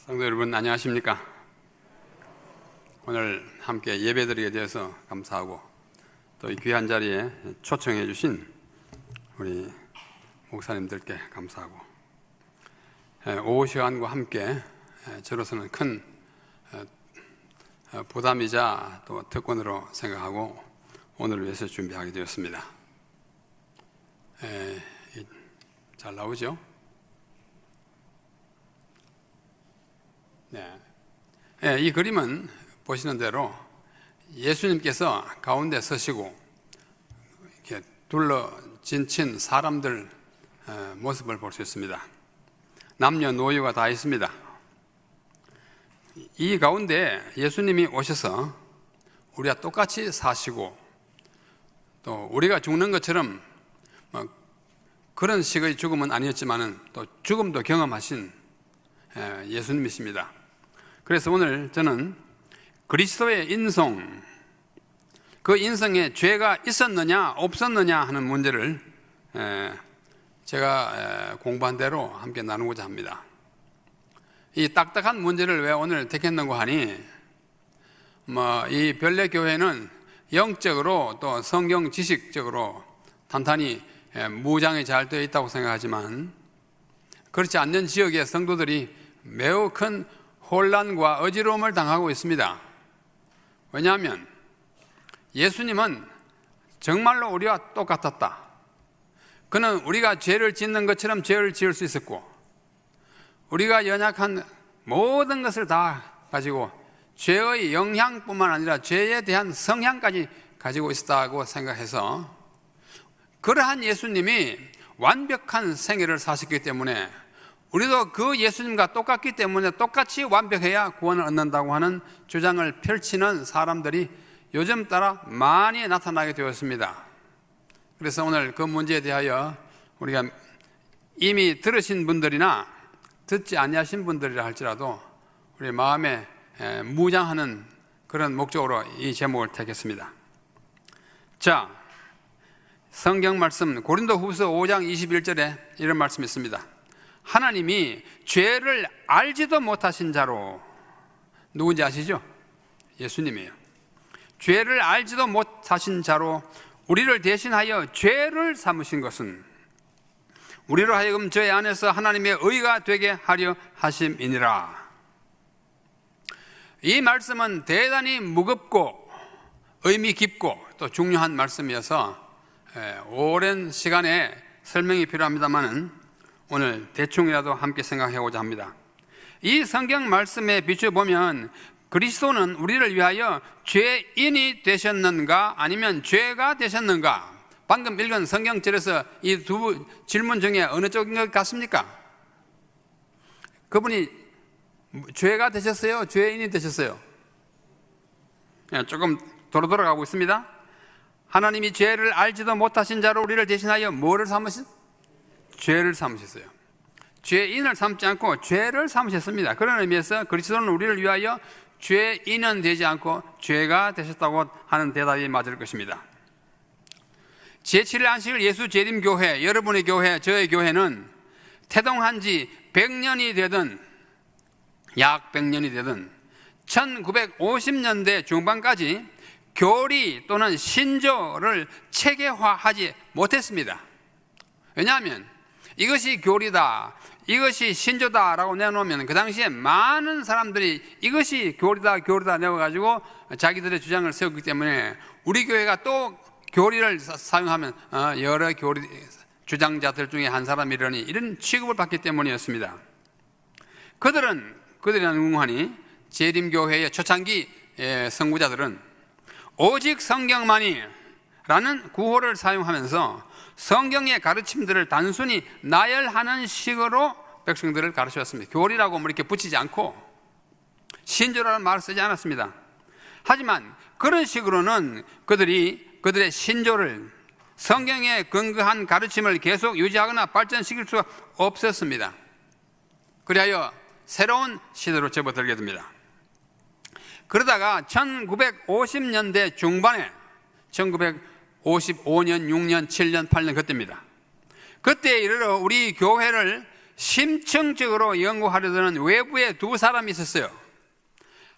성도 여러분, 안녕하십니까? 오늘 함께 예배드리게 되어서 감사하고 또 이 귀한 자리에 초청해 주신 우리 목사님들께 감사하고, 오후 시간과 함께 저로서는 큰 부담이자 또 특권으로 생각하고 오늘을 위해서 준비하게 되었습니다. 잘 나오죠? 네. 이 그림은 보시는 대로 예수님께서 가운데 서시고 이렇게 둘러진 사람들 모습을 볼 수 있습니다. 남녀노유가 다 있습니다. 이 가운데 예수님이 오셔서 우리가 똑같이 사시고 또 우리가 죽는 것처럼 그런 식의 죽음은 아니었지만은 또 죽음도 경험하신 예수님이십니다. 그래서 오늘 저는 그리스도의 인성, 그 인성에 죄가 있었느냐 없었느냐 하는 문제를 제가 공부한 대로 함께 나누고자 합니다. 이 딱딱한 문제를 왜 오늘 택했는고 하니, 이 별내교회는 영적으로 또 성경 지식적으로 탄탄히 무장이 잘 되어 있다고 생각하지만, 그렇지 않는 지역의 성도들이 매우 큰 혼란과 어지러움을 당하고 있습니다. 왜냐하면 예수님은 정말로 우리와 똑같았다. 그는 우리가 죄를 짓는 것처럼 죄를 지을 수 있었고, 우리가 연약한 모든 것을 다 가지고 죄의 영향뿐만 아니라 죄에 대한 성향까지 가지고 있었다고 생각해서, 그러한 예수님이 완벽한 생애를 사셨기 때문에 우리도 그 예수님과 똑같기 때문에 똑같이 완벽해야 구원을 얻는다고 하는 주장을 펼치는 사람들이 요즘 따라 많이 나타나게 되었습니다. 그래서 오늘 그 문제에 대하여 우리가 이미 들으신 분들이나 듣지 아니하신 분들이라 할지라도 우리 마음에 무장하는 그런 목적으로 이 제목을 택했습니다. 자, 성경 말씀 고린도후서 5장 21절에 이런 말씀이 있습니다. 하나님이 죄를 알지도 못하신 자로, 누군지 아시죠? 예수님이에요. 죄를 알지도 못하신 자로 우리를 대신하여 죄를 삼으신 것은 우리로 하여금 저희 안에서 하나님의 의가 되게 하려 하심이니라. 이 말씀은 대단히 무겁고 의미 깊고 또 중요한 말씀이어서 오랜 시간에 설명이 필요합니다만은 오늘 대충이라도 함께 생각해보자 합니다. 이 성경 말씀에 비춰보면 그리스도는 우리를 위하여 죄인이 되셨는가 아니면 죄가 되셨는가? 방금 읽은 성경절에서 이 두 질문 중에 어느 쪽인 것 같습니까? 그분이 죄가 되셨어요? 죄인이 되셨어요? 조금 돌아가고 있습니다. 하나님이 죄를 알지도 못하신 자로 우리를 대신하여 뭐를 삼으신? 죄를 삼으셨어요. 죄인을 삼지 않고 죄를 삼으셨습니다. 그런 의미에서 그리스도는 우리를 위하여 죄인은 되지 않고 죄가 되셨다고 하는 대답이 맞을 것입니다. 제7일 안식일 예수 재림교회, 여러분의 교회, 저의 교회는 태동한 지 100년이 되든 약 100년이 되든 1950년대 중반까지 교리 또는 신조를 체계화하지 못했습니다. 왜냐하면 이것이 교리다, 이것이 신조다라고 내놓으면 그 당시에 많은 사람들이 이것이 교리다 내어가지고 자기들의 주장을 세웠기 때문에 우리 교회가 또 교리를 사용하면 여러 교리 주장자들 중에 한 사람이라니 이런 취급을 받기 때문이었습니다. 그들이란 응하니 재림교회의 초창기 선구자들은 오직 성경만이 라는 구호를 사용하면서 성경의 가르침들을 단순히 나열하는 식으로 백성들을 가르쳤습니다. 교리라고 이렇게 붙이지 않고 신조라는 말을 쓰지 않았습니다. 하지만 그런 식으로는 그들의 신조를, 성경에 근거한 가르침을 계속 유지하거나 발전시킬 수가 없었습니다. 그리하여 새로운 시대로 접어들게 됩니다. 그러다가 1950년대 중반에 1955년, 6년, 7년, 8년 그때입니다. 그때에 이르러 우리 교회를 심층적으로 연구하려던 외부에 두 사람이 있었어요.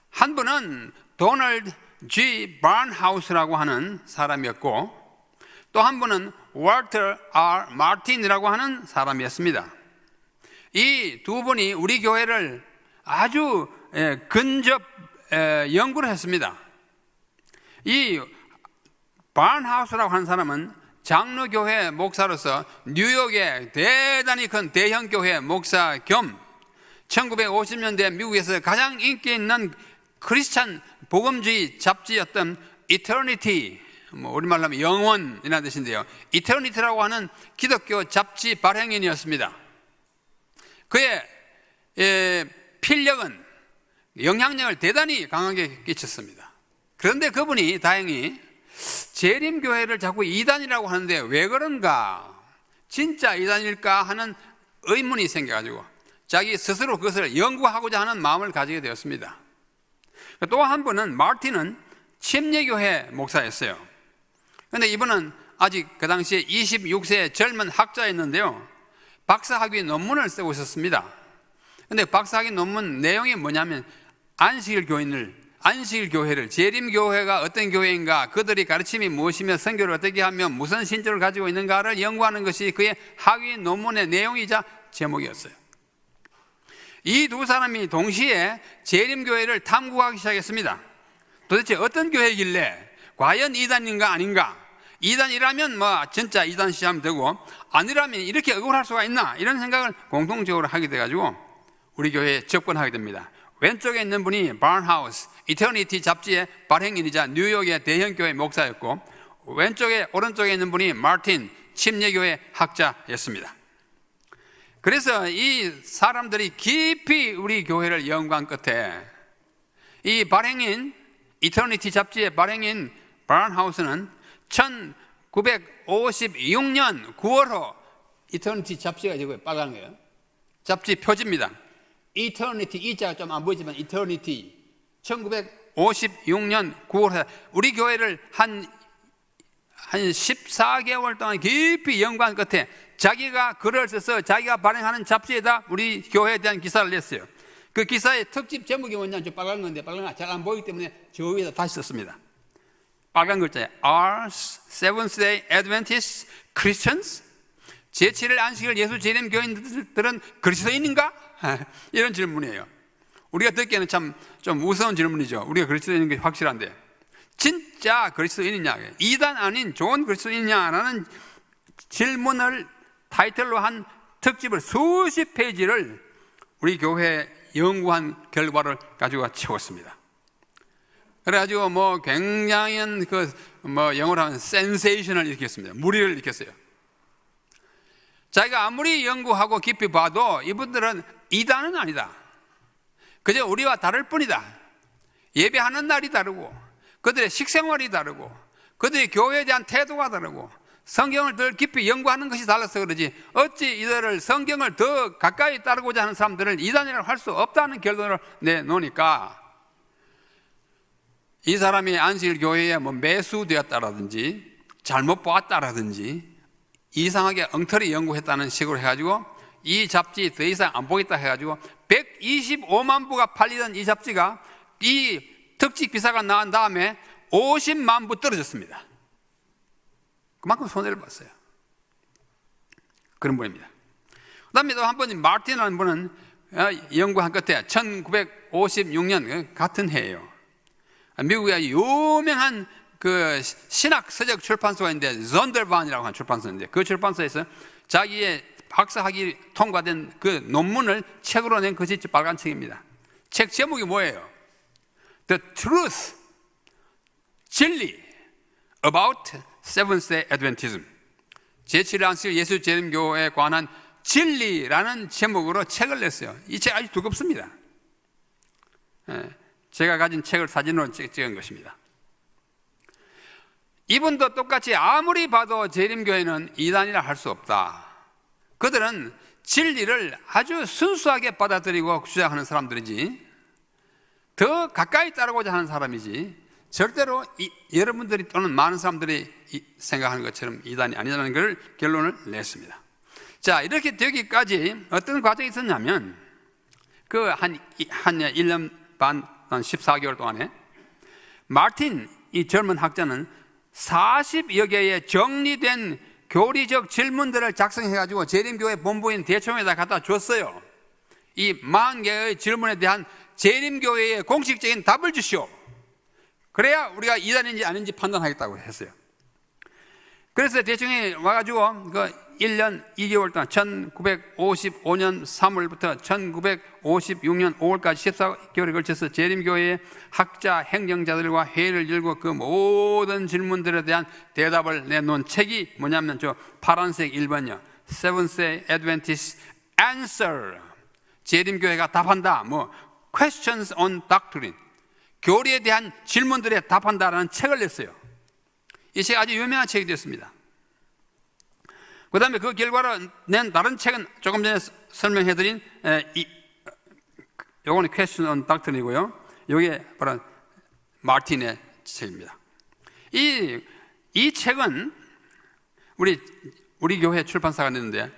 한 분은 도널드 G. 바른하우스라고 하는 사람이었고, 또 한 분은 월터 R. 마틴이라고 하는 사람이었습니다. 이 두 분이 우리 교회를 아주 근접 연구를 했습니다. 이 바른하우스라고 하는 사람은 장로교회 목사로서 뉴욕의 대단히 큰 대형 교회 목사 겸 1950년대 미국에서 가장 인기 있는 크리스찬 복음주의 잡지였던 이터니티, 우리말로 하면 영원이라는 뜻인데요, 이터니티라고 하는 기독교 잡지 발행인이었습니다. 그의 필력은, 영향력을 대단히 강하게 끼쳤습니다. 그런데 그분이 다행히 재림교회를 자꾸 이단이라고 하는데 왜 그런가, 진짜 이단일까 하는 의문이 생겨가지고 자기 스스로 그것을 연구하고자 하는 마음을 가지게 되었습니다. 또 한 분은 마틴은 침례교회 목사였어요. 그런데 이분은 아직 그 당시에 26세의 젊은 학자였는데요, 박사학위 논문을 쓰고 있었습니다. 그런데 박사학위 논문 내용이 뭐냐면 안식일 교회를, 재림교회가 어떤 교회인가, 그들이 가르침이 무엇이며 선교를 어떻게 하며 무슨 신조를 가지고 있는가를 연구하는 것이 그의 학위 논문의 내용이자 제목이었어요. 이 두 사람이 동시에 재림교회를 탐구하기 시작했습니다. 도대체 어떤 교회이길래, 과연 이단인가 아닌가, 이단이라면 진짜 이단 시하면 되고, 아니라면 이렇게 억울할 수가 있나, 이런 생각을 공통적으로 하게 돼가지고 우리 교회에 접근하게 됩니다. 왼쪽에 있는 분이 바른하우스, 이터니티 잡지의 발행인이자 뉴욕의 대형교회 목사였고, 오른쪽에 있는 분이 마틴, 침례교회 학자였습니다. 그래서 이 사람들이 깊이 우리 교회를 연구한 끝에 이 발행인, 이터니티 잡지의 발행인 바른하우스는 1956년 9월호, 이터니티 잡지가 이제 빨간 거예요. 잡지 표지입니다. 이터니티, 이자가 좀 안 보이지만 이터니티, 1956년 9월에 우리 교회를 한 14개월 동안 깊이 연구한 끝에 자기가 글을 써서 자기가 발행하는 잡지에다 우리 교회에 대한 기사를 냈어요. 그 기사의 특집 제목이 뭐냐면 저 빨간 건데, 빨간 거 잘 안 보이기 때문에 저 위에다 다시 썼습니다. 빨간 글자에 Are Seventh-day Adventist Christians? 제7일 안식일 예수 재림 교인들은 그리스도인인가? 이런 질문이에요. 우리가 듣기에는 참 좀 무서운 질문이죠. 우리가 그리스도인인 게 확실한데, 진짜 그리스도인이냐, 이단 아닌 좋은 그리스도인이냐라는 질문을 타이틀로 한 특집을 수십 페이지를 우리 교회에 연구한 결과를 가지고 채웠습니다. 그래가지고 굉장히 영어로 하면 센세이션을 일으켰습니다. 무리를 일으켰어요. 자기가 아무리 연구하고 깊이 봐도 이분들은 이단은 아니다, 그저 우리와 다를 뿐이다. 예배하는 날이 다르고, 그들의 식생활이 다르고, 그들의 교회에 대한 태도가 다르고, 성경을 더 깊이 연구하는 것이 달라서 그러지, 어찌 이들을, 성경을 더 가까이 따르고자 하는 사람들을 이단이라고 할 수 없다는 결론을 내놓으니까, 이 사람이 안식일 교회에 매수되었다라든지 잘못 보았다라든지 이상하게 엉터리 연구했다는 식으로 해가지고 이 잡지 더 이상 안 보겠다 해가지고 125만 부가 팔리던 이 잡지가, 이 특집 기사가 나온 다음에 50만 부 떨어졌습니다. 그만큼 손해를 봤어요. 그런 분입니다. 그 다음에 또 한 분이 마틴이라는 분은 연구한 끝에 1956년 같은 해예요. 미국의 유명한 그 신학 서적 출판소가 있는데, 존델반이라고 하는 출판소인데, 그 출판소에서 자기의 박사학위 통과된 그 논문을 책으로 낸 것이 빨간 책입니다. 책 제목이 뭐예요? The Truth, 진리 about Seventh-day Adventism, 제7일 안식일 예수 재림교회에 관한 진리라는 제목으로 책을 냈어요. 이 책 아주 두껍습니다. 제가 가진 책을 사진으로 찍은 것입니다. 이분도 똑같이 아무리 봐도 재림교회는 이단이라 할 수 없다. 그들은 진리를 아주 순수하게 받아들이고 주장하는 사람들이지, 더 가까이 따르고자 하는 사람이지, 절대로 여러분들이 또는 많은 사람들이 생각하는 것처럼 이단이 아니라는 걸 결론을 냈습니다. 자, 이렇게 되기까지 어떤 과정이 있었냐면 그 한 1년 반, 한 14개월 동안에 마틴, 이 젊은 학자는 40여 개의 정리된 교리적 질문들을 작성해가지고 재림교회 본부인 대총에다 갖다 줬어요. 이 40개의 질문에 대한 재림교회의 공식적인 답을 주시오. 그래야 우리가 이단인지 아닌지 판단하겠다고 했어요. 그래서 대총이 와가지고 그 1년 2개월 동안 1955년 3월부터 1956년 5월까지 14개월에 걸쳐서 재림교회의 학자, 행정자들과 회의를 열고 그 모든 질문들에 대한 대답을 내놓은 책이 뭐냐면 저 파란색 1번이요. Seventh-day Adventist Answer. 재림교회가 답한다. 뭐 Questions on Doctrine. 교리에 대한 질문들에 답한다라는 책을 냈어요. 이 책이 아주 유명한 책이 되었습니다. 그 다음에 그 결과로 낸 다른 책은 조금 전에 설명해드린 요거는 Question on Doctrine이고요. 요게 바로 마틴의 책입니다. 이 책은 우리 교회 출판사가 냈는데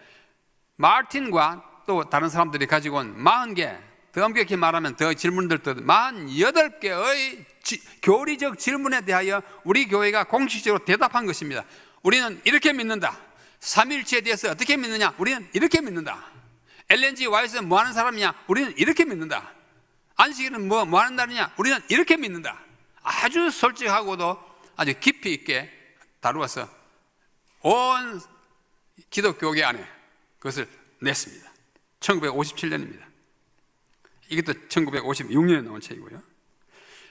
마틴과 또 다른 사람들이 가지고 온 40개, 더 엄격히 말하면 더 질문들도 48개의 교리적 질문에 대하여 우리 교회가 공식적으로 대답한 것입니다. 우리는 이렇게 믿는다. 삼위일체에 대해서 어떻게 믿느냐? 우리는 이렇게 믿는다. LNG 와이스는 뭐 하는 사람이냐? 우리는 이렇게 믿는다. 안식일은 뭐 하는 날이냐? 우리는 이렇게 믿는다. 아주 솔직하고도 아주 깊이 있게 다루어서 온 기독교계 안에 그것을 냈습니다. 1957년입니다. 이것도 1956년에 나온 책이고요.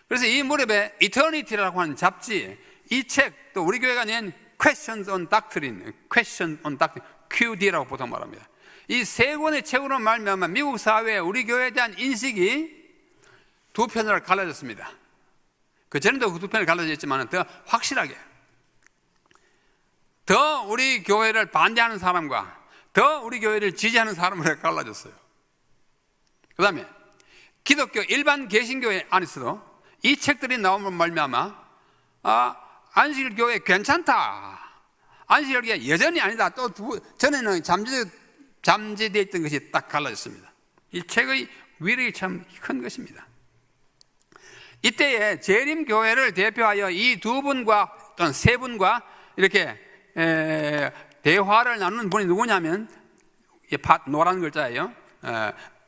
그래서 이 무렵에 이터니티라고 하는 잡지, 이 책, 또 우리 교회가 낸 Questions on Doctrine, Question on Doctrine, QD라고 보통 말합니다. 이 세 권의 책으로 말미암아 미국 사회에 우리 교회에 대한 인식이 두 편으로 갈라졌습니다. 그 전에도 그 두 편을 갈라졌지만 더 확실하게, 더 우리 교회를 반대하는 사람과 더 우리 교회를 지지하는 사람으로 갈라졌어요. 그 다음에 기독교 일반 개신교회 안에서도 이 책들이 나오면 말미암아 안식일교회 괜찮다, 안식일교회 여전히 아니다, 또 전에는 잠재되어 있던 것이 딱 갈라졌습니다. 이 책의 위력이 참 큰 것입니다. 이때에 재림교회를 대표하여 이 두 분과 또는 세 분과 이렇게 대화를 나누는 분이 누구냐면 노란 글자예요.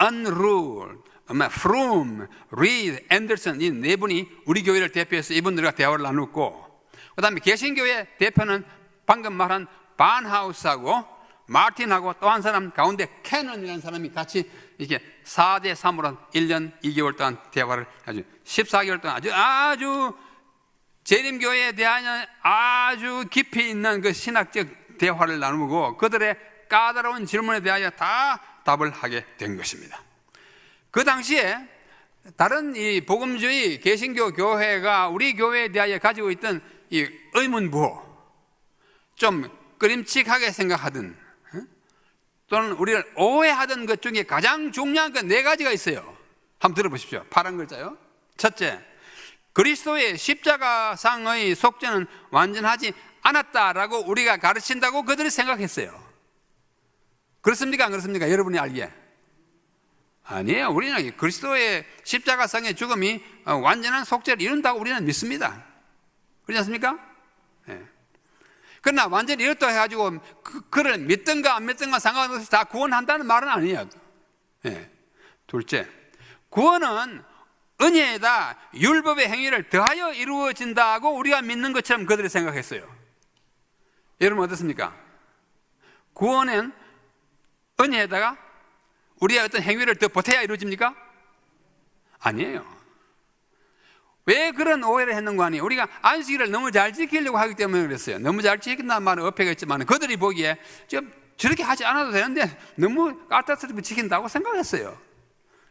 Unruled, Froom, Reed, Anderson, 이 네 분이 우리 교회를 대표해서 이분들과 대화를 나눴고, 그 다음에 개신교회 대표는 방금 말한 반하우스하고 마틴하고 또 한 사람 가운데 캐넌이라는 사람이 같이 이렇게 4대 3으로 1년 2개월 동안 대화를 아주 14개월 동안 아주 재림교회에 대한 아주 깊이 있는 그 신학적 대화를 나누고 그들의 까다로운 질문에 대하여 다 답을 하게 된 것입니다. 그 당시에 다른 이 복음주의 개신교 교회가 우리 교회에 대하여 가지고 있던 이 의문부호, 좀 끄림칙하게 생각하던 또는 우리를 오해하던 것 중에 가장 중요한 것 4가지가 있어요. 한번 들어보십시오. 파란 글자요. 첫째, 그리스도의 십자가상의 속죄는 완전하지 않았다라고 우리가 가르친다고 그들이 생각했어요. 그렇습니까? 안 그렇습니까? 여러분이 알기에. 아니에요. 우리는 그리스도의 십자가상의 죽음이 완전한 속죄를 이룬다고 우리는 믿습니다. 그렇지 않습니까? 네. 그러나 완전히 이렇다고 해가지고 그를 믿든가 안 믿든가 상관없이 다 구원한다는 말은 아니에요. 네. 둘째, 구원은 은혜에다 율법의 행위를 더하여 이루어진다고 우리가 믿는 것처럼 그들이 생각했어요. 여러분 어떻습니까? 구원은 은혜에다가 우리의 어떤 행위를 더 보태야 이루어집니까? 아니에요. 왜 그런 오해를 했는가 하니 우리가 안식일을 너무 잘 지키려고 하기 때문에 그랬어요. 너무 잘 지킨다는 말은 어폐가 있지만 그들이 보기에 저렇게 하지 않아도 되는데 너무 까딱스럽게 지킨다고 생각했어요.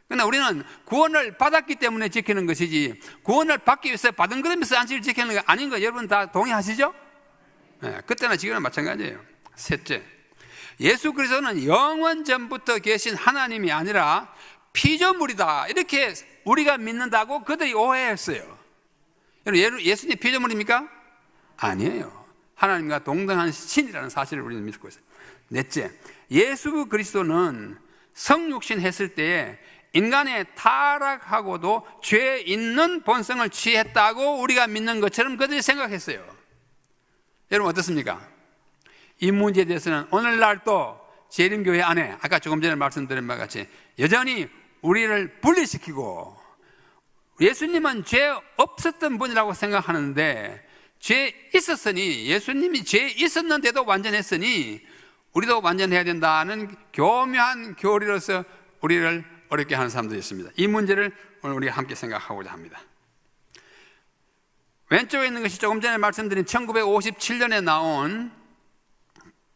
그러나 우리는 구원을 받았기 때문에 지키는 것이지 구원을 받기 위해서 받은 그러면서 안식일 지키는 거 아닌 거 여러분 다 동의하시죠? 네, 그때나 지금은 마찬가지예요. 셋째, 예수 그리스도는 영원 전부터 계신 하나님이 아니라 피조물이다 이렇게 우리가 믿는다고 그들이 오해했어요. 여러분 예수님 피조물입니까? 아니에요. 하나님과 동등한 신이라는 사실을 우리는 믿고 있어요. 넷째, 예수 그리스도는 성육신 했을 때에 인간의 타락하고도 죄 있는 본성을 취했다고 우리가 믿는 것처럼 그들이 생각했어요. 여러분 어떻습니까? 이 문제에 대해서는 오늘날도 재림교회 안에 아까 조금 전에 말씀드린 바와 같이 여전히 우리를 분리시키고, 예수님은 죄 없었던 분이라고 생각하는데 죄 있었으니, 예수님이 죄 있었는데도 완전했으니 우리도 완전해야 된다는 교묘한 교리로서 우리를 어렵게 하는 사람들이 있습니다. 이 문제를 오늘 우리가 함께 생각하고자 합니다. 왼쪽에 있는 것이 조금 전에 말씀드린 1957년에 나온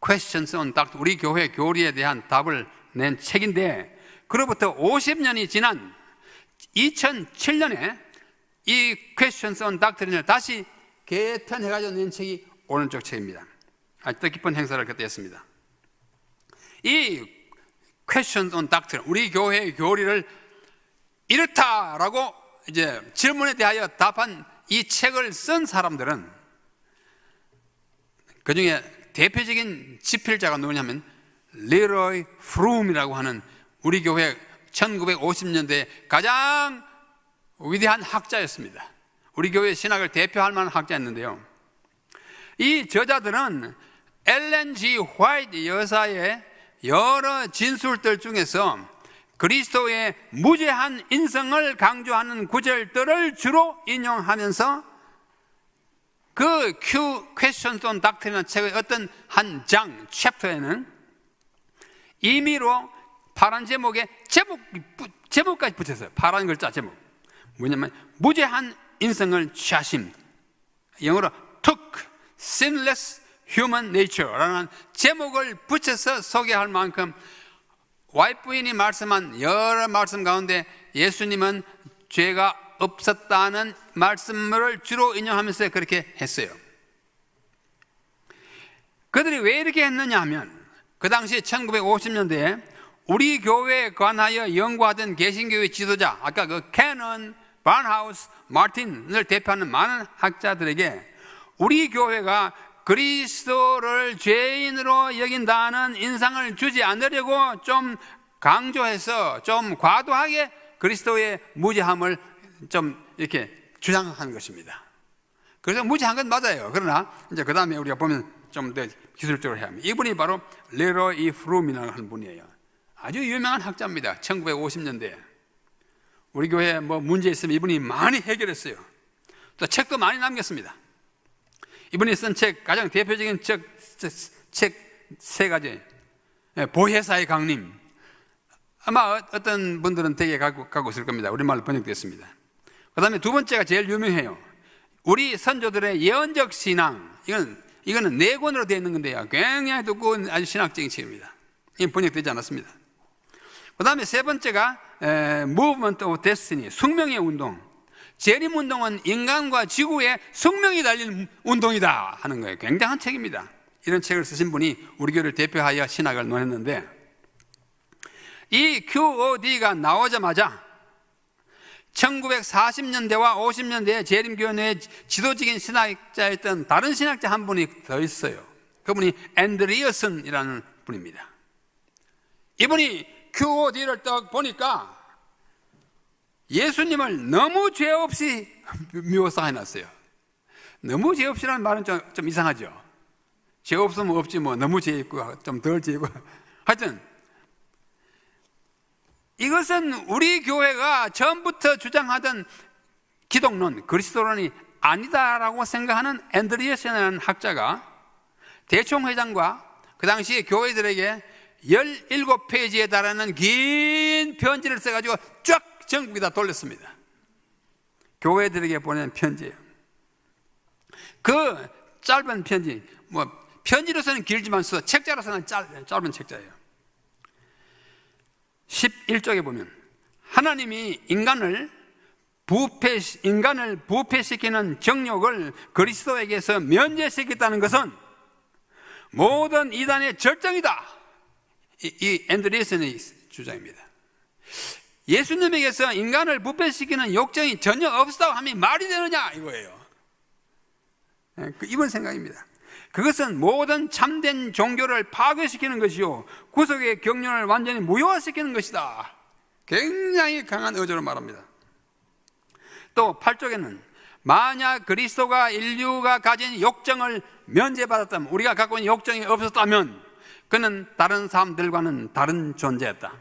Questions on Doctrine, 우리 교회 교리에 대한 답을 낸 책인데, 그로부터 50년이 지난 2007년에 이 Questions on Doctrine을 다시 개편해가지고 낸 책이 오른쪽 책입니다. 아주 뜻깊은 행사를 그때 했습니다. 이 Questions on Doctrine, 우리 교회의 교리를 이렇다라고 이제 질문에 대하여 답한 이 책을 쓴 사람들은, 그 중에 대표적인 집필자가 누구냐면 레로이 프룸이라고 하는 우리 교회 1950년대 가장 위대한 학자였습니다. 우리 교회 신학을 대표할 만한 학자였는데요, 이 저자들은 엘렌 G. 화이트 여사의 여러 진술들 중에서 그리스도의 무죄한 인성을 강조하는 구절들을 주로 인용하면서 그 Questions on Doctrine이라는 책의 어떤 한 장, 챕터에는 임의로 파란 제목에 제목까지 붙였어요. 파란 글자 제목. 뭐냐면 무죄한 인성을 취하심, 영어로 took sinless human nature라는 제목을 붙여서 소개할 만큼 와이프인이 말씀한 여러 말씀 가운데 예수님은 죄가 없었다는 말씀을 주로 인용하면서 그렇게 했어요. 그들이 왜 이렇게 했느냐 하면, 그 당시 1950년대에 우리 교회에 관하여 연구하던 개신교회 지도자, 아까 그 캐넌, 바하우스, 마틴을 대표하는 많은 학자들에게 우리 교회가 그리스도를 죄인으로 여긴다는 인상을 주지 않으려고 좀 강조해서 좀 과도하게 그리스도의 무죄함을 좀 이렇게 주장한 것입니다. 그래서 무죄한 건 맞아요. 그러나 이제 그 다음에 우리가 보면 좀 더 기술적으로 해야 합니다. 이분이 바로 레로이 프룸이라는 분이에요. 아주 유명한 학자입니다. 1950년대 우리 교회에 뭐 문제 있으면 이분이 많이 해결했어요. 또 책도 많이 남겼습니다. 이분이 쓴 책, 가장 대표적인 책 세 가지. 보혜사의 강림. 아마 어떤 분들은 되게 갖고 있을 겁니다. 우리말로 번역됐습니다. 그 다음에 두 번째가 제일 유명해요. 우리 선조들의 예언적 신앙. 이거는 네 권으로 되어 있는 건데요, 굉장히 두꺼운 아주 신학적인 책입니다. 이건 번역되지 않았습니다. 그 다음에 세 번째가 Movement of Destiny, 숙명의 운동. 재림운동은 인간과 지구의 숙명이 달린 운동이다 하는 거예요. 굉장한 책입니다. 이런 책을 쓰신 분이 우리 교회를 대표하여 신학을 논했는데, 이 QOD가 나오자마자 1940년대와 50년대에 재림교회의 지도적인 신학자였던 다른 신학자 한 분이 더 있어요. 그분이 앤드리어슨이라는 분입니다. 이분이 QOD를 딱 보니까 예수님을 너무 죄 없이 묘사해 놨어요. 너무 죄 없이라는 말은 좀 이상하죠. 죄 없으면 없지 뭐, 너무 죄 있고 좀 덜 죄 있고. 하여튼 이것은 우리 교회가 처음부터 주장하던 기독론, 그리스도론이 아니다라고 생각하는 앤드리어슨이라는 학자가 대총회장과 그 당시에 교회들에게 17페이지에 달하는 긴 편지를 써가지고 쫙 전국에다 돌렸습니다. 교회들에게 보낸 편지예요. 그 짧은 편지, 뭐 편지로서는 길지만 책자로서는 짧은 책자예요. 11쪽에 보면 하나님이 인간을 부패시키는 정욕을 그리스도에게서 면제시켰다는 것은 모든 이단의 절정이다. 이 앤드리어슨의 주장입니다. 예수님에게서 인간을 부패시키는 욕정이 전혀 없었다고 하면 말이 되느냐 이거예요. 이번 생각입니다. 그것은 모든 참된 종교를 파괴시키는 것이요 구속의 경륜을 완전히 무효화시키는 것이다. 굉장히 강한 어조로 말합니다. 또 8쪽에는 만약 그리스도가 인류가 가진 욕정을 면제받았다면, 우리가 갖고 있는 욕정이 없었다면 그는 다른 사람들과는 다른 존재였다.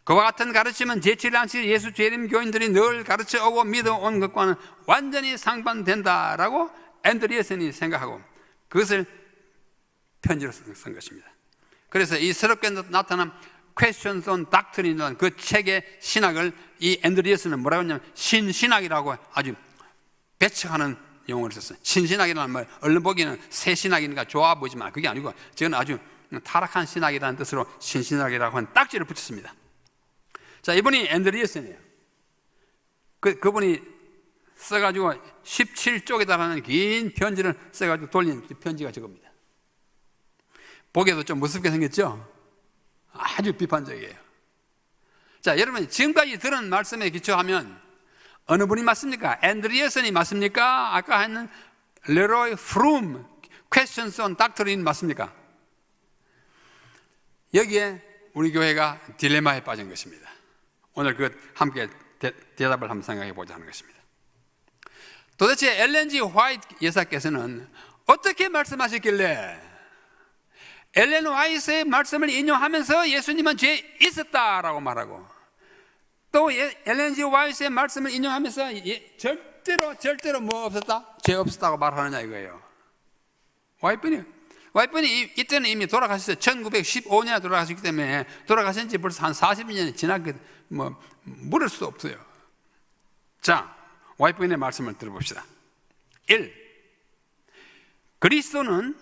그와 같은 가르침은 제7일 안식 예수 재림 교인들이 늘 가르쳐 오고 믿어온 것과는 완전히 상반된다라고 앤드리에슨이 생각하고 그것을 편지로 쓴 것입니다. 그래서 이 새롭게 나타난 Questions on Doctrine이라는 그 책의 신학을 이 앤드리에슨은 뭐라고 했냐면 신신학이라고 아주 배척하는 용어를 썼어요. 신신학이라는 말, 얼른 보기에는 새 신학이니까 좋아 보이지만 그게 아니고 저는 아주 타락한 신학이라는 뜻으로 신신학이라고 하는 딱지를 붙였습니다. 자, 이분이 앤드리에슨이에요. 그분이 써가지고 17쪽에 달하는 긴 편지를 써가지고 돌린 편지가 저겁니다. 보기에도 좀 무섭게 생겼죠? 아주 비판적이에요. 자, 여러분 지금까지 들은 말씀에 기초하면 어느 분이 맞습니까? 앤드리에슨이 맞습니까? 아까 했는 레로이 프룸 Questions on Doctrine 맞습니까? 여기에 우리 교회가 딜레마에 빠진 것입니다. 오늘 함께 대답을 한번 생각해 보자 하는 것입니다. 도대체 엘렌 G. 화이트 여사께서는 어떻게 말씀하셨길래 엘렌 화이트의 말씀을 인용하면서 예수님은 죄 있었다라고 말하고 또 엘렌 G. 화이트의 말씀을 인용하면서 절대로 뭐 없었다? 죄 없었다고 말하느냐 이거예요. 화이트분이 이때는 이미 돌아가셨어요. 1915년에 돌아가셨기 때문에 돌아가신 지 벌써 한 40년이 지났기 물을 수도 없어요. 자, 화이트분의 말씀을 들어봅시다. 1. 그리스도는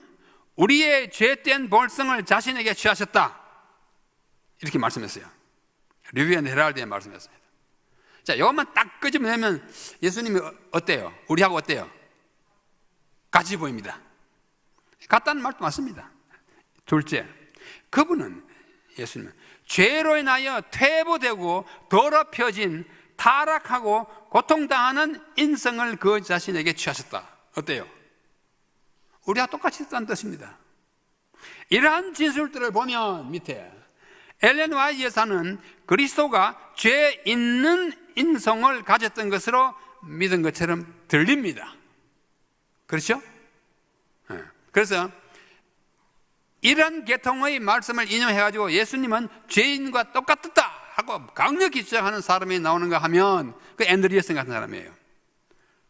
우리의 죄된 본성을 자신에게 취하셨다. 이렇게 말씀했어요. 리뷰 앤 헤럴드에 말씀했습니다. 자, 이것만 딱 끄집어내면 예수님이 어때요? 우리하고 어때요? 같이 보입니다. 같다는 말도 맞습니다. 둘째, 그분은 예수님은 죄로 인하여 퇴보되고 더럽혀진 타락하고 고통당하는 인성을 그 자신에게 취하셨다. 어때요? 우리와 똑같이 했다는 뜻입니다. 이러한 진술들을 보면 밑에 엘렌 화이트 여사는 그리스도가 죄 있는 인성을 가졌던 것으로 믿은 것처럼 들립니다. 그렇죠? 그래서 이런 계통의 말씀을 인용해가지고 예수님은 죄인과 똑같았다 하고 강력히 주장하는 사람이 나오는가 하면 그 앤드리에슨 같은 사람이에요.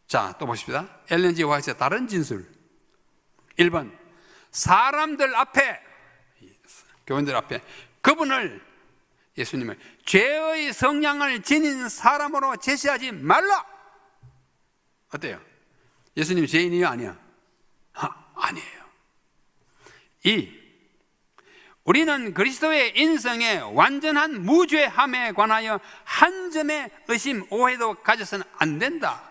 자, 또 보십시다. 엘렌 G. 화이트의 다른 진술. 1번, 사람들 앞에, 교인들 앞에 그분을, 예수님을 죄의 성향을 지닌 사람으로 제시하지 말라. 어때요? 예수님 죄인이요? 아니야? 아니에요. 2. 우리는 그리스도의 인성의 완전한 무죄함에 관하여 한 점의 의심, 오해도 가져서는 안 된다.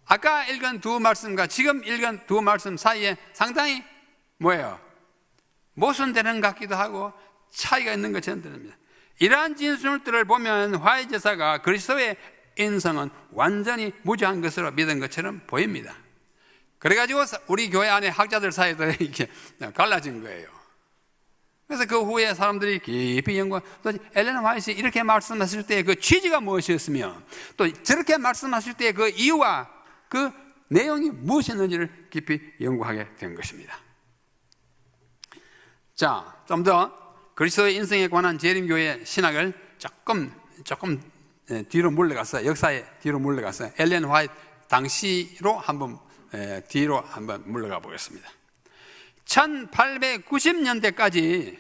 아까 읽은 두 말씀과 지금 읽은 두 말씀 사이에 상당히 뭐예요? 모순되는 것 같기도 하고 차이가 있는 것처럼 들립니다. 이러한 진술들을 보면 화이트 여사가 그리스도의 인성은 완전히 무죄한 것으로 믿은 것처럼 보입니다. 그래가지고 우리 교회 안에 학자들 사이에도 이렇게 갈라진 거예요. 그래서 그 후에 사람들이 깊이 연구한, 또 엘렌 화이트 이렇게 말씀하실 때 그 취지가 무엇이었으며 또 저렇게 말씀하실 때 그 이유와 그 내용이 무엇이었는지를 깊이 연구하게 된 것입니다. 자, 좀 더 그리스도의 인성에 관한 재림교회 신학을 조금 뒤로 물러갔어요. 역사에 뒤로 물러갔어요. 엘렌 화이트 당시로 한번 뒤로 한번 물러가 보겠습니다. 1890년대까지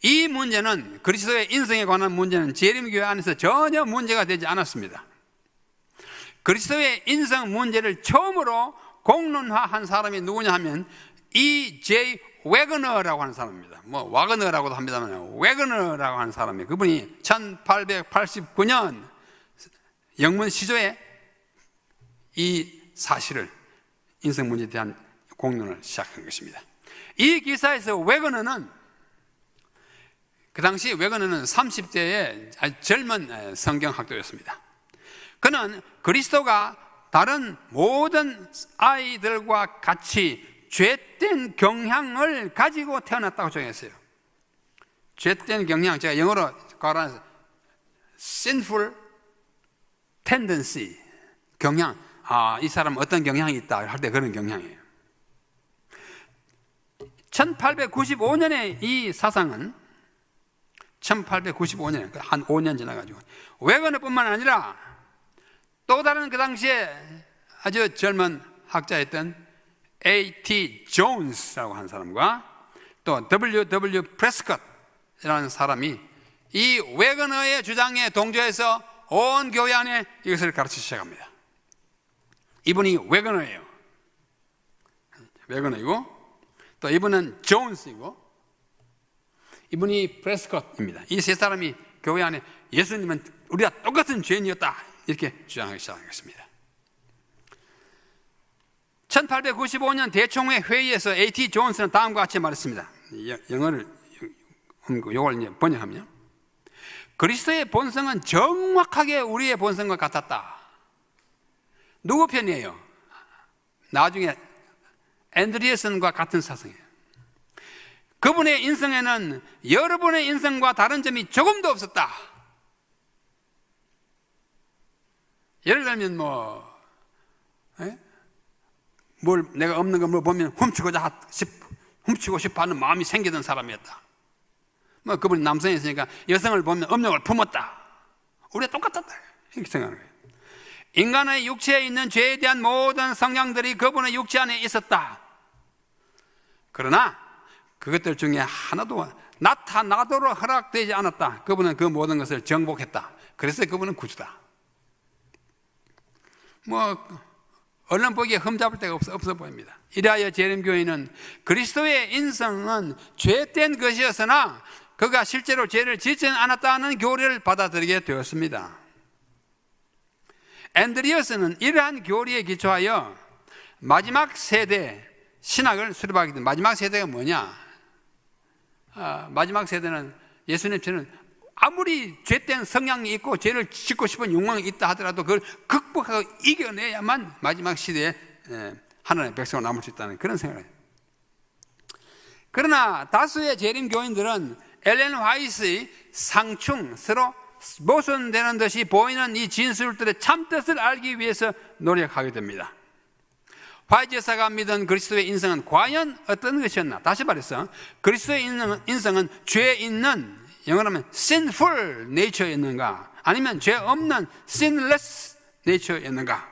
이 문제는, 그리스도의 인성에 관한 문제는 재림교회 안에서 전혀 문제가 되지 않았습니다. 그리스도의 인성 문제를 처음으로 공론화한 사람이 누구냐 하면 E.J. 웨거너라고 하는 사람입니다. 뭐 와그너라고도 합니다만 웨거너라고 하는 사람이에요. 그분이 1889년 영문 시조에 이 사실을, 인성 문제에 대한 공론을 시작한 것입니다. 이 기사에서 웨거너는, 그 당시 웨거너는 30대의 아주 젊은 성경학도였습니다. 그는 그리스도가 다른 모든 아이들과 같이 죄된 경향을 가지고 태어났다고 정했어요. 죄된 경향, 제가 영어로 말하면서 sinful tendency, 경향. 이 사람은 어떤 경향이 있다 할 때 그런 경향이에요. 1895년에 이 사상은 1895년에 한 5년 지나가지고 웨거너뿐만 아니라 또 다른 그 당시에 아주 젊은 학자였던 A.T. 존스라고 하는 사람과 또 W.W. 프레스컷이라는 사람이 이 웨거너의 주장에 동조해서 온 교회 안에 이것을 가르치기 시작합니다. 이분이 웨거너예요. 웨거너이고 또 이분은 존스이고 이분이 프레스컷입니다. 이 세 사람이 교회 안에 예수님은 우리가 똑같은 죄인이었다 이렇게 주장하기 시작했습니다. 1895년 대총회 회의에서 A.T. 존스는 다음과 같이 말했습니다. 영어를 이걸 이제 번역하면 그리스도의 본성은 정확하게 우리의 본성과 같았다. 누구 편이에요? 나중에 앤드리어슨과 같은 사상이에요. 그분의 인성에는 여러분의 인성과 다른 점이 조금도 없었다. 예를 들면 뭘 내가 없는 걸 보면 훔치고 싶어 하는 마음이 생기던 사람이었다. 그분이 남성이었으니까 여성을 보면 음욕을 품었다. 우리가 똑같았다 이렇게 생각하는 거예요. 인간의 육체에 있는 죄에 대한 모든 성향들이 그분의 육체 안에 있었다. 그러나 그것들 중에 하나도 나타나도록 허락되지 않았다. 그분은 그 모든 것을 정복했다. 그래서 그분은 구주다. 언론 보기에 흠잡을 데가 없어 보입니다. 이래하여 재림교회는 그리스도의 인성은 죄된 것이었으나 그가 실제로 죄를 짓지는 않았다는 교리를 받아들이게 되었습니다. 앤드리어스는 이러한 교리에 기초하여 마지막 세대 신학을 수립하게 됩니다. 마지막 세대가 뭐냐? 마지막 세대는 예수님처럼 아무리 죄된 성향이 있고 죄를 짓고 싶은 욕망이 있다 하더라도 그걸 극복하고 이겨내야만 마지막 시대에 하나님의 백성으로 남을 수 있다는 그런 생각을 해요. 그러나 다수의 재림교인들은 엘렌 화이트의 상충, 서로 모순되는 듯이 보이는 이 진술들의 참뜻을 알기 위해서 노력하게 됩니다. 화이트 여사가 믿은 그리스도의 인성은 과연 어떤 것이었나? 다시 말해서 그리스도의 인성은 죄 있는, 영어로 하면 sinful nature였는가? 아니면 죄 없는 sinless nature였는가?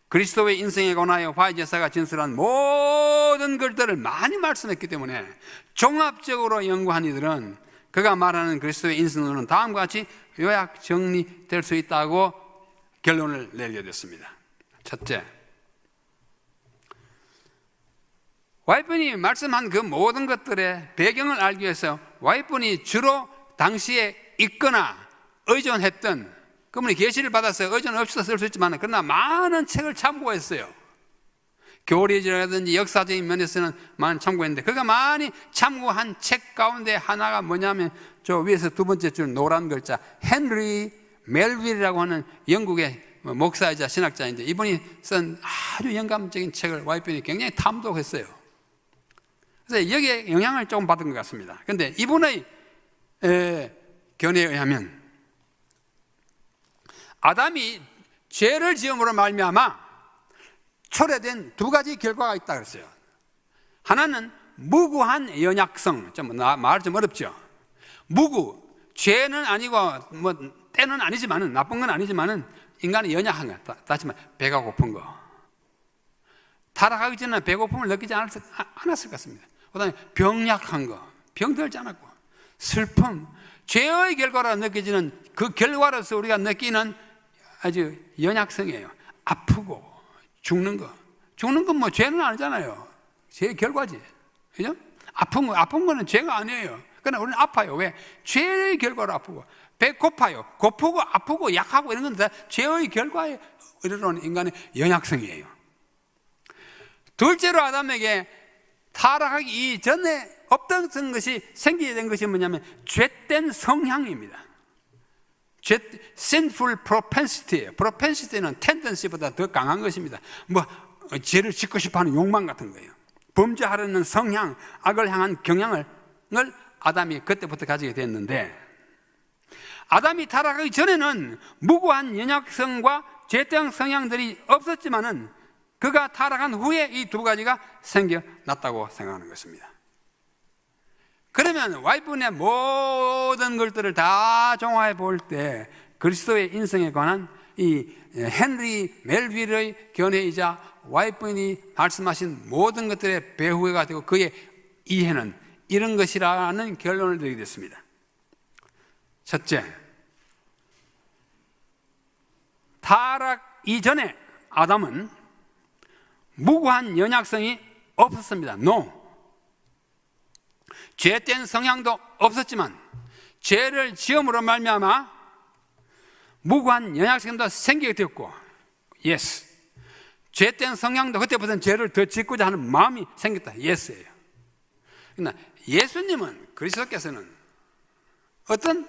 그리스도의 인생에 관하여 화이트 여사가 진술한 모든 글들을 많이 말씀했기 때문에 종합적으로 연구한 이들은 그가 말하는 그리스도의 인성은 다음과 같이 요약 정리될 수 있다고 결론을 내리게 됐습니다. 첫째, 와이픈이 말씀한 그 모든 것들의 배경을 알기 위해서 와이픈이 주로 당시에 읽거나 의존했던, 그분이 계시를 받아서 의존 없이도 쓸 수 있지만 그러나 많은 책을 참고했어요. 교리라든지 역사적인 면에서는 많이 참고했는데 그가 많이 참고한 책 가운데 하나가 뭐냐면 저 위에서 두 번째 줄 노란 글자 헨리 멜빌이라고 하는 영국의 목사이자 신학자인데 이분이 쓴 아주 영감적인 책을 와이픈이 굉장히 탐독했어요. 그래서 여기에 영향을 조금 받은 것 같습니다. 그런데 이분의 견해에 의하면 아담이 죄를 지음으로 말미암아 초래된 두 가지 결과가 있다 그랬어요. 하나는 무구한 연약성, 말 좀 어렵죠. 무구, 죄는 아니고 때는 아니지만은 나쁜 건 아니지만은 인간이 연약한 거, 다시 말해 배가 고픈 거. 타락하기 전에 배고픔을 느끼지 않았을 것 같습니다. 그다음에 병약한 거, 병들지 않았고, 슬픔, 죄의 결과로 느껴지는 그 결과로서 우리가 느끼는 아주 연약성이에요. 아프고 죽는 거. 죽는 건 뭐 죄는 아니잖아요. 죄의 결과지. 그죠? 아픈 거는 죄가 아니에요. 그러나 우리는 아파요. 왜? 죄의 결과로 아프고, 배 고파요. 고프고, 아프고, 약하고 이런 건 다 죄의 결과에 이르러는 인간의 연약성이에요. 둘째로 아담에게 타락하기 이전에 없던 것이 생기게 된 것이 뭐냐면 죄된 성향입니다. sinful propensity예요. propensity는 tendency보다 더 강한 것입니다. 죄를 짓고 싶어하는 욕망 같은 거예요. 범죄하려는 성향, 악을 향한 경향을 아담이 그때부터 가지게 됐는데, 아담이 타락하기 전에는 무고한 연약성과 죄성 성향들이 없었지만은 그가 타락한 후에 이 두 가지가 생겨났다고 생각하는 것입니다. 그러면 와이프의 모든 것들을 다 종합해 볼 때 그리스도의 인성에 관한 이 헨리 멜빌의 견해이자 와이프인이 말씀하신 모든 것들의 배후가 되고 그의 이해는 이런 것이라는 결론을 내리게 됐습니다. 첫째, 타락 이전에 아담은 무고한 연약성이 없었습니다. No. 죄된 성향도 없었지만 죄를 지음으로 말미암아 무고한 연약성도 생기게 되었고, yes. 죄된 성향도 그때부터는 죄를 더 짓고자 하는 마음이 생겼다. yes예요. 그러나 예수님은, 그리스도께서는 어떤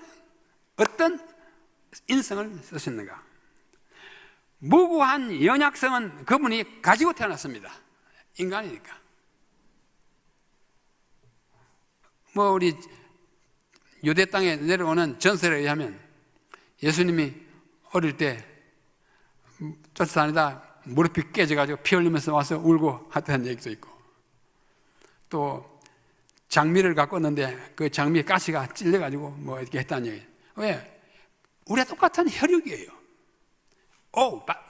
인성을 쓰셨는가? 무고한 연약성은 그분이 가지고 태어났습니다. 인간이니까. 우리 유대 땅에 내려오는 전설에 의하면 예수님이 어릴 때 쫓아다니다 무릎이 깨져가지고 피 흘리면서 와서 울고 하던 얘기도 있고, 또 장미를 갖고 왔는데 그 장미 가시가 찔려가지고 이렇게 했다는 얘기. 왜? 우리가 똑같은 혈육이에요.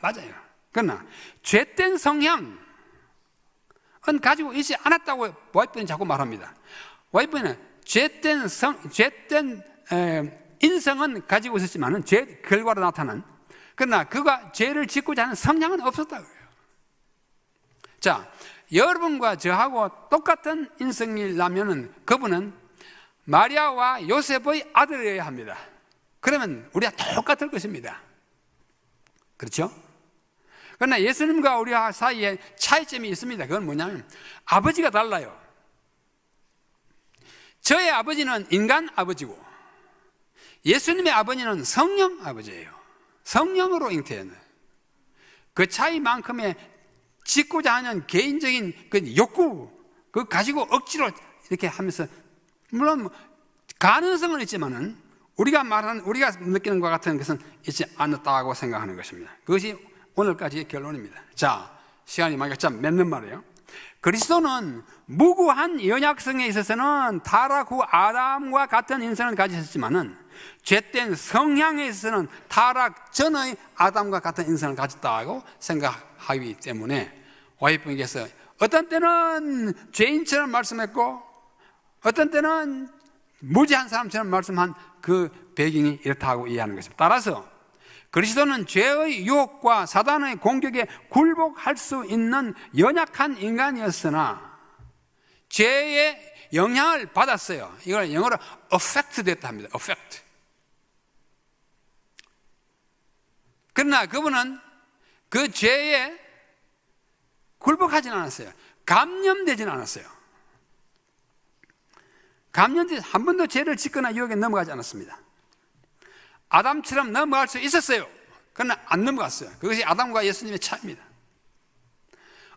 맞아요. 그러나 죄된 성향은 가지고 있지 않았다고 와이프는 자꾸 말합니다. 와이프는 죄된 인성은 가지고 있었지만 죄 결과로 나타난, 그러나 그가 죄를 짓고자 하는 성향은 없었다고요. 자, 여러분과 저하고 똑같은 인성이라면 그분은 마리아와 요셉의 아들이어야 합니다. 그러면 우리가 똑같을 것입니다. 그렇죠? 그러나 예수님과 우리와 사이에 차이점이 있습니다. 그건 뭐냐면 아버지가 달라요. 저의 아버지는 인간 아버지고 예수님의 아버지는 성령 아버지예요. 성령으로 잉태했는 그 차이만큼의 짓고자 하는 개인적인 그 욕구, 그 가지고 억지로 이렇게 하면서, 물론 가능성은 있지만은 우리가 느끼는 것 같은 것은 있지 않았다고 생각하는 것입니다. 그것이 오늘까지의 결론입니다. 자, 시간이 많이 맺는 말이에요. 그리스도는 무고한 연약성에 있어서는 타락 후 아담과 같은 인성을 가지셨지만은 죄된 성향에 있어서는 타락 전의 아담과 같은 인성을 가졌다고 생각하기 때문에 와이프에게서 어떤 때는 죄인처럼 말씀했고 어떤 때는 무지한 사람처럼 말씀한 그 배경이 이렇다고 이해하는 것입니다. 따라서 그리스도는 죄의 유혹과 사단의 공격에 굴복할 수 있는 연약한 인간이었으나 죄의 영향을 받았어요. 이걸 영어로 affect 됐다 합니다. affect. 그러나 그분은 그 죄에 굴복하진 않았어요. 감염되진 않았어요. 감염되지 한 번도 죄를 짓거나 유혹에 넘어가지 않았습니다. 아담처럼 넘어갈 수 있었어요. 그러나 안 넘어갔어요. 그것이 아담과 예수님의 차이입니다.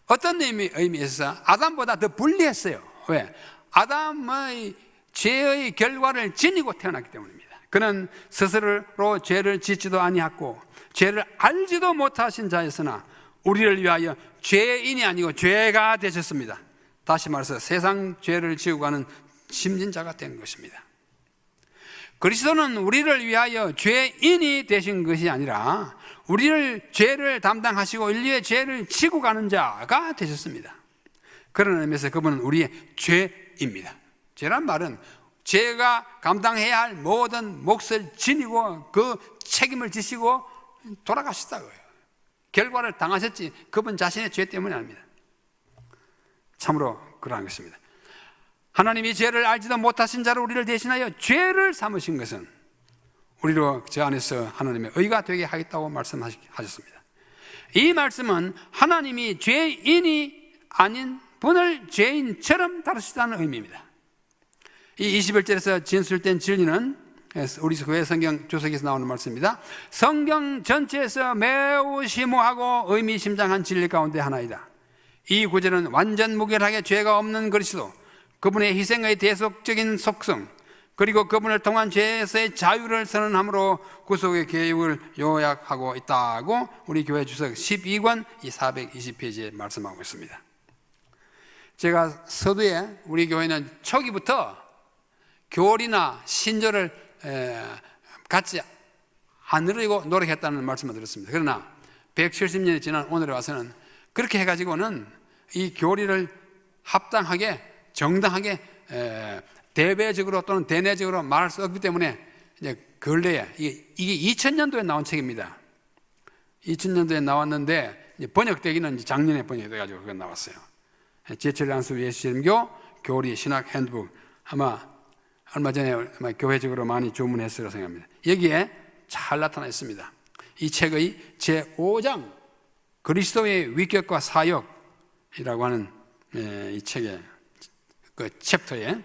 어떤 의미에서 아담보다 더 불리했어요. 왜? 아담의 죄의 결과를 지니고 태어났기 때문입니다. 그는 스스로 죄를 짓지도 아니했고 죄를 알지도 못하신 자였으나 우리를 위하여 죄인이 아니고 죄가 되셨습니다. 다시 말해서 세상 죄를 지고 가는 심진자가 된 것입니다. 그리스도는 우리를 위하여 죄인이 되신 것이 아니라 우리를 죄를 담당하시고 인류의 죄를 지고 가는 자가 되셨습니다. 그런 의미에서 그분은 우리의 죄입니다. 죄란 말은 죄가 감당해야 할 모든 몫을 지니고 그 책임을 지시고 돌아가셨다고요. 결과를 당하셨지 그분 자신의 죄 때문이 아닙니다. 참으로 그러한 것입니다. 하나님이 죄를 알지도 못하신 자로 우리를 대신하여 죄를 삼으신 것은 우리로 저 안에서 하나님의 의가 되게 하겠다고 말씀하셨습니다. 이 말씀은 하나님이 죄인이 아닌 분을 죄인처럼 다루시다는 의미입니다. 이 21절에서 진술된 진리는 우리 교회 성경 주석에서 나오는 말씀입니다. 성경 전체에서 매우 심오하고 의미심장한 진리 가운데 하나이다. 이 구절은 완전 무결하게 죄가 없는 그리스도, 그분의 희생의 대속적인 속성, 그리고 그분을 통한 죄에서의 자유를 선언함으로 구속의 계획을 요약하고 있다고 우리 교회 주석 12권 420페이지에 말씀하고 있습니다. 제가 서두에 우리 교회는 초기부터 교리나 신조를 갖지 않으려고 노력했다는 말씀을 드렸습니다. 그러나 170년이 지난 오늘에 와서는 그렇게 해가지고는 이 교리를 합당하게, 정당하게, 대배적으로 또는 대내적으로 말할 수 없기 때문에 이제 근래에 이게 2000년도에 나온 책입니다. 2000년도에 나왔는데 번역되기는 이제 작년에 번역돼가지고 그거 나왔어요. 제철 안수 예수님교 교리 신학 핸드북, 아마 얼마 전에 아마 교회적으로 많이 주문했으리라 생각합니다. 여기에 잘 나타나 있습니다. 이 책의 제5장 그리스도의 위격과 사역이라고 하는 이 책의 그 챕터에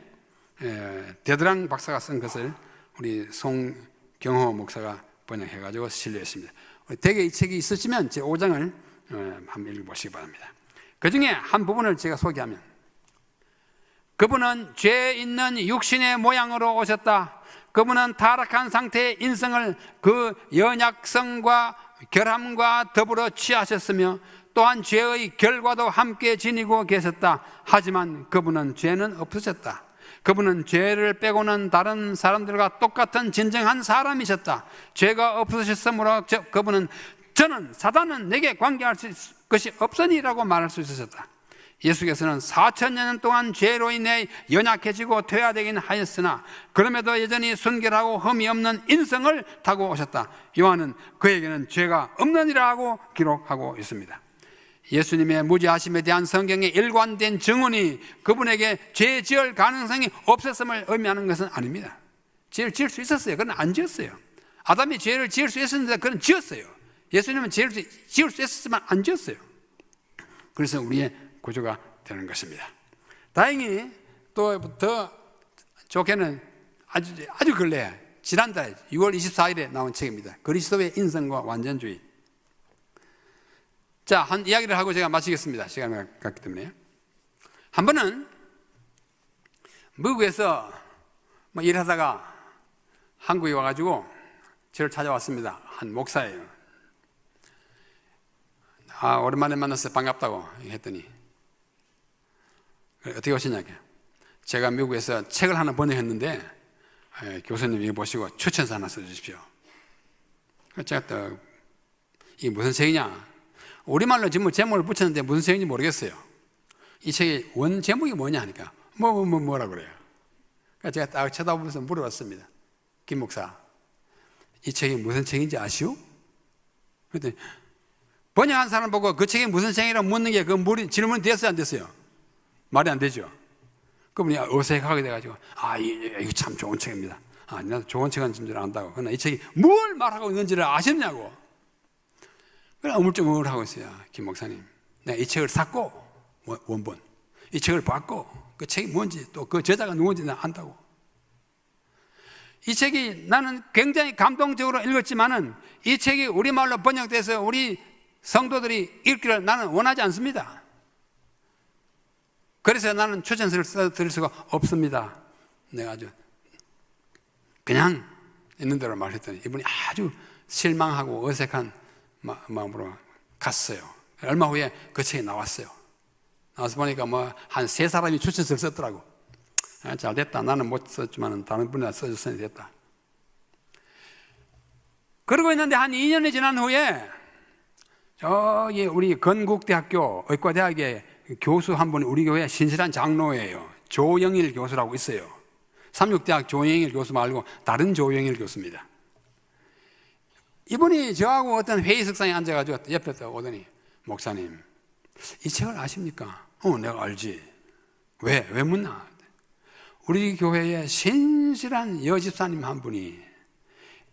데드랑 박사가 쓴 것을 우리 송경호 목사가 번역해가지고 실려했습니다. 대개 이 책이 있으시면 제5장을 한번 읽어보시기 바랍니다. 그 중에 한 부분을 제가 소개하면, 그분은 죄 있는 육신의 모양으로 오셨다. 그분은 타락한 상태의 인성을 그 연약성과 결함과 더불어 취하셨으며 또한 죄의 결과도 함께 지니고 계셨다. 하지만 그분은 죄는 없으셨다. 그분은 죄를 빼고는 다른 사람들과 똑같은 진정한 사람이셨다. 죄가 없으셨으므로 그분은 저는 사단은 내게 관계할 것이 없으니라고 말할 수 있으셨다. 예수께서는 4000년 동안 죄로 인해 연약해지고 퇴화되긴 하였으나 그럼에도 여전히 순결하고 흠이 없는 인성을 타고 오셨다. 요한은 그에게는 죄가 없느니라고 기록하고 있습니다. 예수님의 무죄하심에 대한 성경의 일관된 증언이 그분에게 죄 지을 가능성이 없었음을 의미하는 것은 아닙니다. 죄를 지을 수 있었어요. 그건 안 지었어요. 아담이 죄를 지을 수 있었는데 그건 지었어요. 예수님은 죄를 지을 수 있었지만 안 지었어요. 그래서 우리의 구조가 되는 것입니다. 다행히 또 더 좋게는 아주 근래 지난달 6월 24일에 나온 책입니다. 그리스도의 인성과 완전주의. 자, 한 이야기를 하고 제가 마치겠습니다. 시간이 갔기 때문에. 한 번은 미국에서 일하다가 한국에 와가지고 저를 찾아왔습니다. 한 목사예요. 오랜만에 만나서 반갑다고 했더니 어떻게 오시냐. 제가 미국에서 책을 하나 번역했는데 교수님 이거 보시고 추천서 하나 써주십시오. 제가 또 이게 무슨 책이냐. 우리말로 지금 제목을 붙였는데 무슨 책인지 모르겠어요. 이 책의 원 제목이 뭐냐 하니까 뭐라 그래요. 그래서 제가 딱 쳐다보면서 물어봤습니다. 김 목사, 이 책이 무슨 책인지 아시오? 그랬더니 번역한 사람 보고 그 책이 무슨 책이라고 묻는 게 그 질문이 됐어요, 안 됐어요? 말이 안 되죠. 그분이 어색하게 돼가지고 이거 참 좋은 책입니다. 나도 좋은 책은 줄 안다고. 그러나 이 책이 뭘 말하고 있는지를 아셨냐고. 그래 어물쩡물하고 있어요. 김 목사님, 내가 이 책을 샀고 원본 이 책을 봤고 그 책이 뭔지 또 그 저자가 누군지 내가 안다고. 이 책이 나는 굉장히 감동적으로 읽었지만은 이 책이 우리말로 번역돼서 우리 성도들이 읽기를 나는 원하지 않습니다. 그래서 나는 추천서를 써드릴 수가 없습니다. 내가 아주 그냥 있는 대로 말했더니 이분이 아주 실망하고 어색한 마음으로 갔어요. 얼마 후에 그 책이 나왔어요. 나와서 보니까 한 3사람이 추천서를 썼더라고. 잘 됐다. 나는 못 썼지만 다른 분이 써줬으니 됐다. 그러고 있는데 한 2년이 지난 후에 저기 우리 건국대학교 의과대학의 교수 한 분이 우리 교회 신실한 장로예요. 조영일 교수라고 있어요. 삼육대학 조영일 교수 말고 다른 조영일 교수입니다. 이분이 저하고 어떤 회의석상에 앉아가지고 옆에 오더니 목사님, 이 책을 아십니까? 내가 알지. 왜 묻나? 우리 교회에 신실한 여집사님 한 분이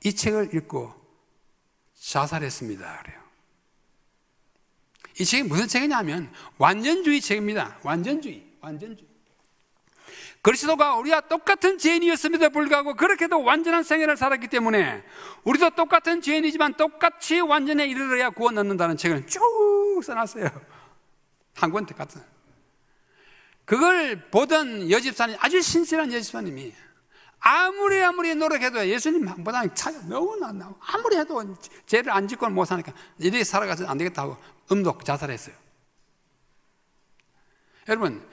이 책을 읽고 자살했습니다. 그래요. 이 책이 무슨 책이냐면 완전주의 책입니다. 완전주의. 그리스도가 우리와 똑같은 죄인이었음에도 불구하고 그렇게도 완전한 생애를 살았기 때문에 우리도 똑같은 죄인이지만 똑같이 완전에 이르러야 구원 얻는다는 책을 쭉 써놨어요. 한 권 같은. 그걸 보던 여집사님, 아주 신실한 여집사님이 아무리 노력해도 예수님보다는 차이가 너무 나고 아무리 해도 죄를 안 짓고 못 사니까 이렇게 살아가서 안 되겠다 하고 음독 자살했어요. 여러분,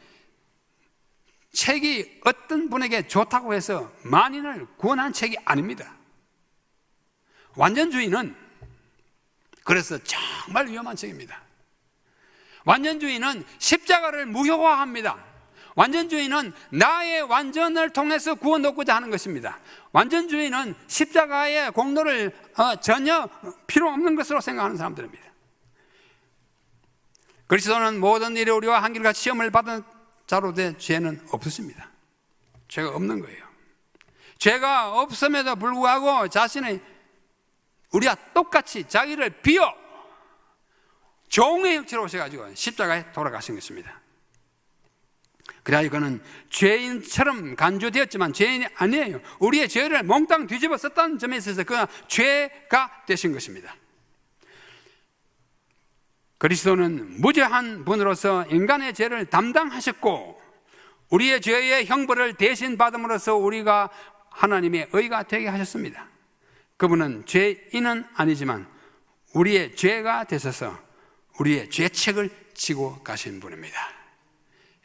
책이 어떤 분에게 좋다고 해서 만인을 구원한 책이 아닙니다. 완전주의는 그래서 정말 위험한 책입니다. 완전주의는 십자가를 무효화합니다. 완전주의는 나의 완전을 통해서 구원 얻고자 하는 것입니다. 완전주의는 십자가의 공로를 전혀 필요 없는 것으로 생각하는 사람들입니다. 그리스도는 모든 일에 우리와 한결같이 시험을 받은 자로 된 죄는 없으십니다. 죄가 없는 거예요. 죄가 없음에도 불구하고 자신의 우리와 똑같이 자기를 비워 종의 형체로 오셔가지고 십자가에 돌아가신 것입니다. 그래야 그는 죄인처럼 간주되었지만 죄인이 아니에요. 우리의 죄를 몽땅 뒤집어 썼다는 점에 있어서 그가 죄가 되신 것입니다. 그리스도는 무죄한 분으로서 인간의 죄를 담당하셨고 우리의 죄의 형벌을 대신 받음으로써 우리가 하나님의 의가 되게 하셨습니다. 그분은 죄인은 아니지만 우리의 죄가 되셔서 우리의 죄책을 지고 가신 분입니다.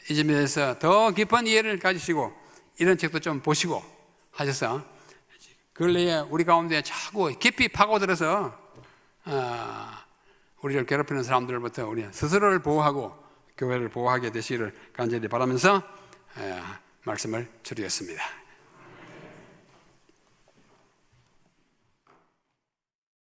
이 점에서 더 깊은 이해를 가지시고 이런 책도 좀 보시고 하셔서 근래에 우리 가운데 자꾸 깊이 파고들어서 우리를 괴롭히는 사람들로부터 우리 스스로를 보호하고 교회를 보호하게 되시기를 간절히 바라면서 말씀을 드리겠습니다.